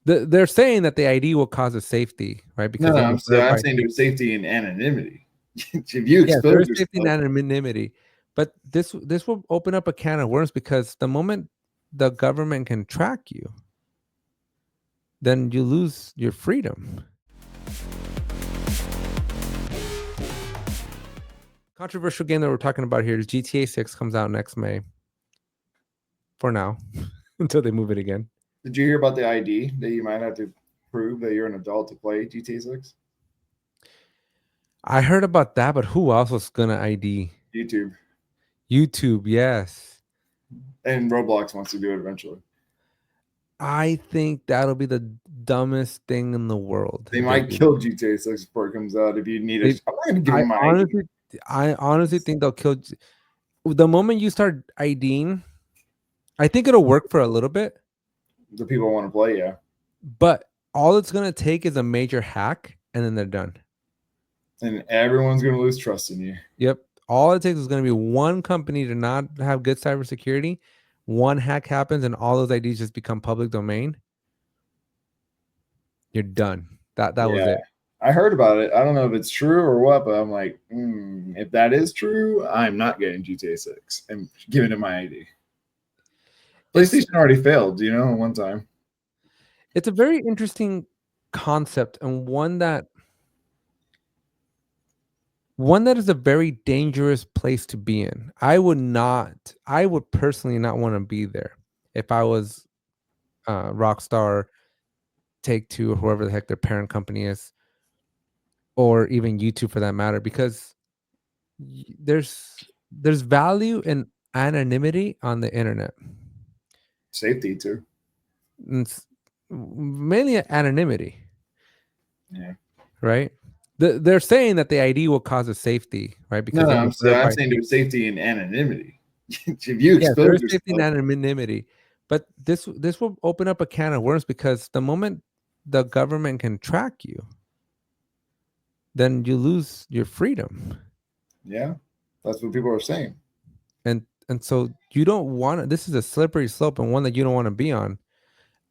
They're saying that the ID will cause a safety, right? No, Because no, it'll be I'm verified. saying there's safety and anonymity. If you Yeah, there expose is safety and yourself, anonymity, but this will open up a can of worms because the moment the government can track you, then you lose your freedom. Controversial game that we're talking about here is GTA 6 comes out next May. For now, until they move it again. did you hear about the ID that you might have to prove that you're an adult to play GTA 6? I heard about that, but who else was gonna ID? YouTube YouTube, yes. and Roblox wants to do it eventually. I think that'll be the dumbest thing in the world. They if they might do kill GTA 6 before it comes out. If you need that. I'm not gonna give I them my ID. honestly, I honestly think they'll kill. The moment you start IDing, I think it'll work for a little bit, The people want to play, yeah. but all it's gonna take is a major hack, and then they're done. And everyone's gonna lose trust in you. Yep. All it takes is going to be one company to not have good cybersecurity. One hack happens, and all those IDs just become public domain. You're done. That was it. I heard about it. I don't know if it's true or what, but I'm like, if that is true, I'm not getting GTA 6 and giving it my ID. PlayStation already failed, one time. It's a very interesting concept, and one that is a very dangerous place to be in. I would personally not want to be there if I was Rockstar, Take-Two, or whoever the heck their parent company is, or even YouTube for that matter, because there's value in anonymity on the internet. Safety too. It's mainly anonymity. Yeah. Right. They're saying that the ID will cause a safety, right? Because I'm saying there's safety and anonymity. If you expose there's yourself, safety and anonymity, but this will open up a can of worms because the moment the government can track you, then you lose your freedom. Yeah, that's what people are saying. And so you don't want to. This is a slippery slope and one that you don't want to be on.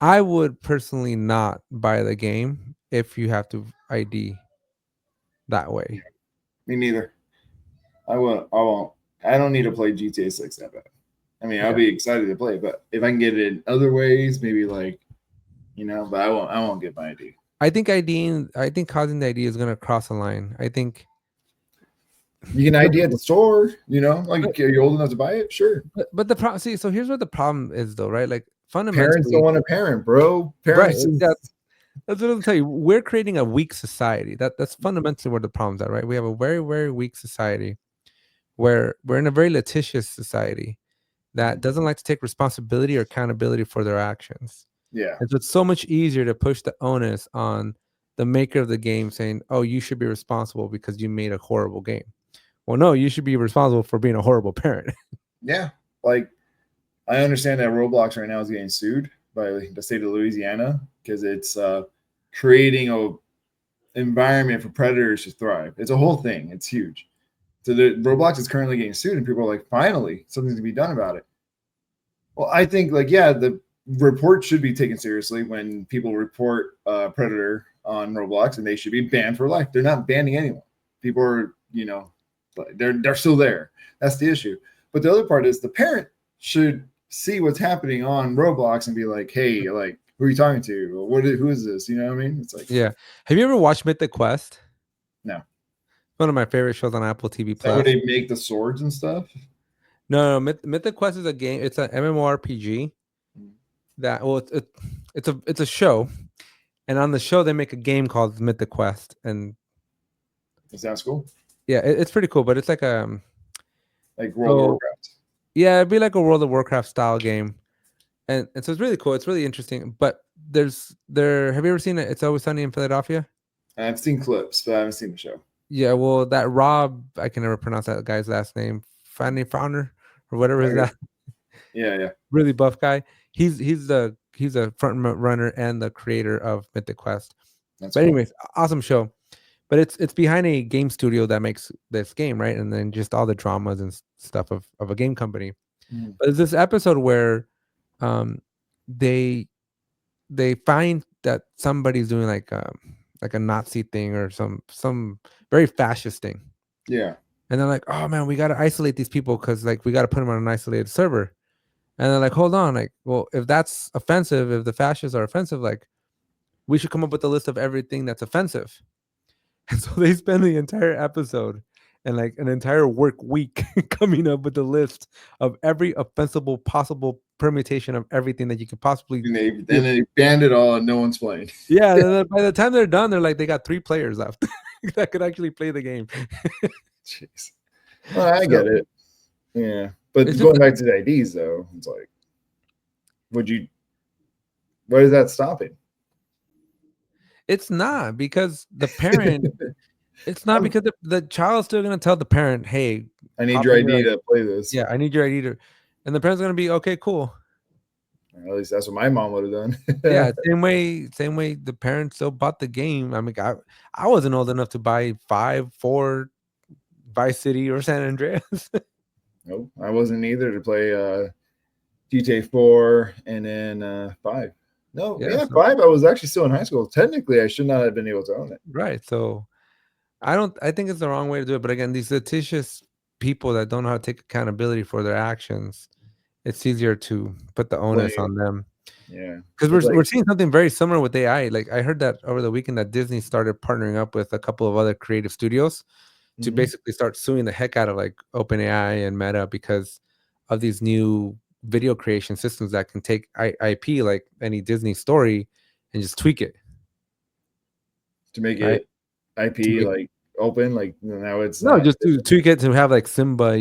I would personally not buy the game if you have to ID that way. Me neither. I won't. I don't need to play GTA 6 that bad. I mean, I'll be excited to play, but if I can get it in other ways, maybe but I won't get my ID. I think causing the ID is going to cross a line. I think you can ID at the store, like are you old enough to buy it? Sure. But the problem, so here's what the problem is though, right? Like fundamentally, parents don't want to parent, bro. Parents, right? That's what I'll tell you. We're creating a weak society. That's fundamentally where the problem's at, right? We have a very, very weak society where we're in a very litigious society that doesn't like to take responsibility or accountability for their actions. Yeah. And so it's so much easier to push the onus on the maker of the game saying, oh, you should be responsible because you made a horrible game. Well, no, you should be responsible for being a horrible parent. Yeah. Like, I understand that Roblox right now is getting sued by the state of Louisiana because it's creating a environment for predators to thrive. It's a whole thing. It's huge. So the Roblox is currently getting sued, and people are like, finally, something's to be done about it. Well, I think the report should be taken seriously when people report a predator on Roblox, and they should be banned for life. They're not banning anyone. People are, they're still there. That's the issue. But the other part is the parent should see what's happening on Roblox and be like, hey, like, who are you talking to? Who is this? You know what I mean? It's like, yeah. Have you ever watched Mythic Quest? No. One of my favorite shows on Apple TV Plus. Where they make the swords and stuff? No, Mythic Quest is a game. It's an MMORPG. It's a show, and on the show they make a game called Mythic Quest, and it sounds cool. Yeah, it's pretty cool, but it's like World of Warcraft. Yeah, it'd be like a World of Warcraft style game, and so it's really cool. It's really interesting. But have you ever seen it? It's Always Sunny in Philadelphia. I've seen clips, but I haven't seen the show. Yeah, well, that Rob, I can never pronounce that guy's last name, Fowler or whatever is that. Yeah. Really buff guy. He's a front runner and the creator of Mythic Quest. But anyways, awesome show. But it's behind a game studio that makes this game, right? And then just all the dramas and stuff of a game company. But there's this episode where they find that somebody's doing like a Nazi thing or some very fascist thing. Yeah. And they're like, oh man, we got to isolate these people because like we got to put them on an isolated server. And they're like, hold on, like, well, if that's offensive, if the fascists are offensive, like, we should come up with a list of everything that's offensive. And so they spend the entire episode and like an entire work week coming up with a list of every offensive possible permutation of everything that you could possibly And give. they banned it all and no one's playing. Yeah, and then by the time they're done, they're like they got 3 players left that could actually play the game. Jeez. Well, I So get it. Yeah. But it's just going back to the IDs though, it's like, what is that stopping? it's not because the parent. It's not because the child's still gonna tell the parent, "Hey, I need pop your in your ID ID. to play this. Yeah, I need your ID to," and the parent's gonna be okay, cool. At least that's what my mom would have done. Yeah, same way the parents still bought the game. I mean, I wasn't old enough to buy 5, 4, Vice City or San Andreas. Nope, I wasn't either to play GTA 4 and then 5. No, Yeah, yeah, so 5. I was actually still in high school. Technically, I should not have been able to own it. right. So I think it's the wrong way to do it. But again, these litigious people that don't know how to take accountability for their actions, it's easier to put the onus Blame. on them. Yeah, Because it's we're like, seeing something very similar with AI. Like I heard that over the weekend that Disney started partnering up with a couple of other creative studios to mhm, basically start suing the heck out of like OpenAI and Meta because of these new video creation systems that can take IP like any Disney story and just tweak it, to make right? it To IP make like open, like now it's no, not. just to tweak it to have like Simba,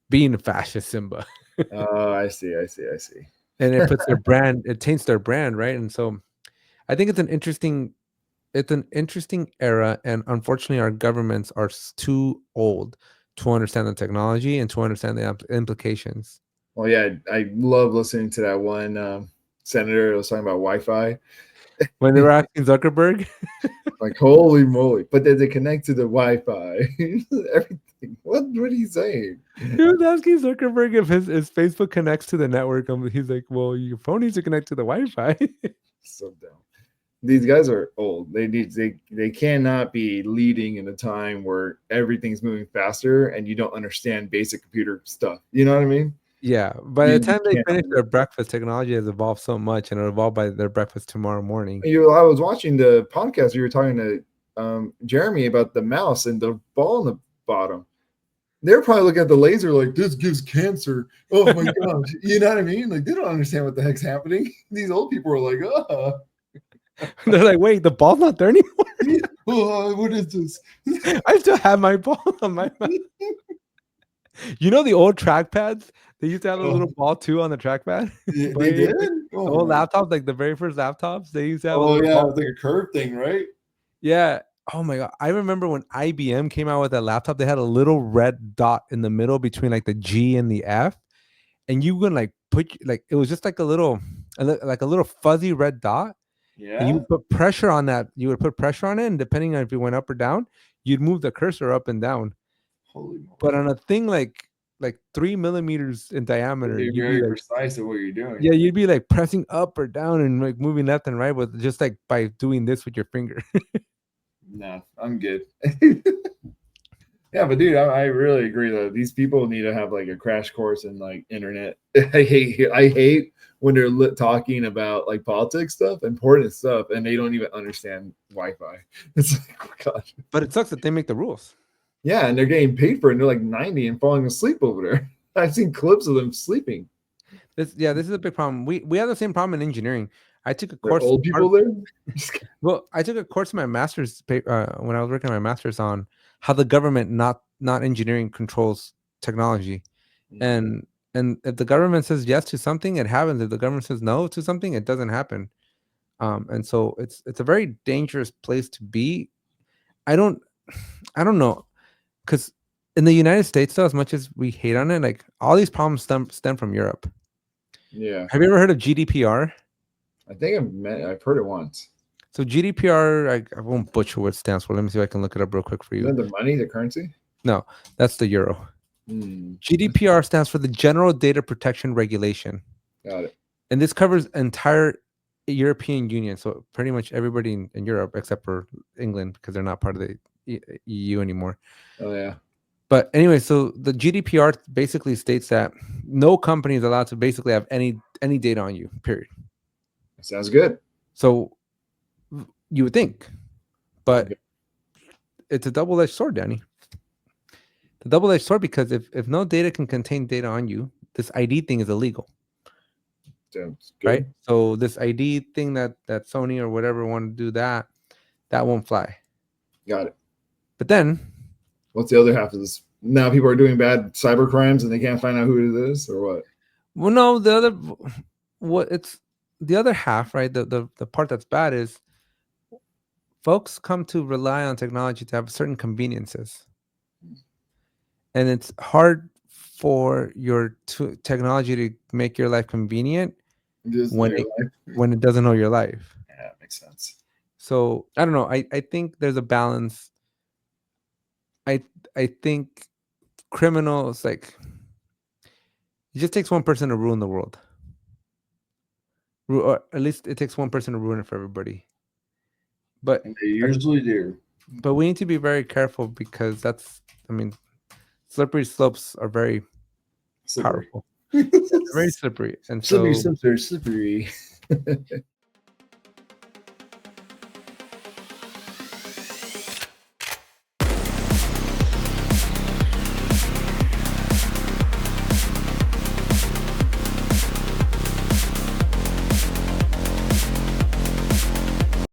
being a fascist Simba, Oh, I see, I see, I see. and it puts their brand, it taints their brand, right? And so I think it's an interesting era, and unfortunately, our governments are too old to understand the technology and to understand the implications. Well, yeah, I love listening to that one senator that was talking about Wi-Fi. When they were asking Zuckerberg, Like, holy moly! But then they connect to the Wi-Fi, everything. What are you saying? he was asking Zuckerberg if his Facebook connects to the network. He's like, "Well, your phone needs to connect to the Wi-Fi." So dumb. These guys are old. They cannot be leading in a time where everything's moving faster and you don't understand basic computer stuff. You know what I mean? Yeah, by the You time they can't. finish their breakfast, technology has evolved so much, and it'll evolve by their breakfast tomorrow morning. I was watching the podcast. You were talking to Jeremy about the mouse and the ball in the bottom. They're probably looking at the laser like this gives cancer. Oh my gosh. You know what I mean? Like they don't understand what the heck's happening. These old people are like, oh, They're like, "Wait, the ball's not there anymore. oh what is this? I still have my ball on my." You know the old trackpads? They used to have a little Oh, ball too on the trackpad. they Way did? the Oh old my. laptops, like the very first laptops, they used to have a Oh little yeah, ball. it's like a curve thing, right? Yeah. Oh my god. I remember when IBM came out with that laptop, they had a little red dot in the middle between like the G and the F, and you would like put like it was just like like a little fuzzy red dot, and you Yeah. would put pressure on that. You would put pressure on it, and depending on if you went up or down, you'd move the cursor up and down. Holy But moly. on a thing like 3 millimeters in diameter, They're you'd be very like, precise at what you're doing. yeah, you'd be like pressing up or down and like moving left and right with just like by doing this with your finger. No, I'm good. Yeah, but dude, I really agree though. These people need to have like a crash course in like internet. I hate when they're talking about like politics stuff, important stuff, and they don't even understand Wi-Fi. It's like, oh gosh. But it sucks that they make the rules. Yeah, and they're getting paid for it, and they're like 90 and falling asleep over there. I've seen clips of them sleeping. This is a big problem. We have the same problem in engineering. I took a There are course. old people there. Well, I took a course in my master's when I was working on my master's on how the government, not engineering, controls technology. Mhm. And if the government says yes to something, it happens. If the government says no to something, it doesn't happen. And so it's a very dangerous place to be. I don't I don't know, because in the United States, though, as much as we hate on it, like all these problems stem from Europe. Yeah, Have you ever heard of GDPR? I think I've heard it once. So GDPR, I won't butcher what it stands for. Let me see if I can look it up real quick for Is you. that the money, the currency? No, that's the euro. Hmm. GDPR stands for the General Data Protection Regulation, Got it. and this covers entire. European Union, so pretty much everybody in Europe except for England because they're not part of the EU anymore. Oh yeah. But anyway, so the GDPR basically states that no company is allowed to basically have any data on you. Period. Sounds good. So you would think, but Okay. it's a double-edged sword, Danny. The double-edged sword because if no data can contain data on you, this ID thing is illegal. Sounds good. Right? So this ID thing that Sony or whatever want to do that won't fly. Got it. But then, what's the other half of this? Now people are doing bad cyber crimes and they can't find out who it is or what? well, no, it's the other half, right? The part that's bad is folks come to rely on technology to have certain conveniences, and it's hard for your technology to make your life convenient when it doesn't know your life. Yeah, that makes sense. So I don't know. I think there's a balance. I think criminals, like, it just takes one person to ruin the world. Or at least it takes one person to ruin it for everybody. But And they usually do. But we need to be very careful because slippery slopes are very Slippery. powerful. They're very slippery. And so slippery.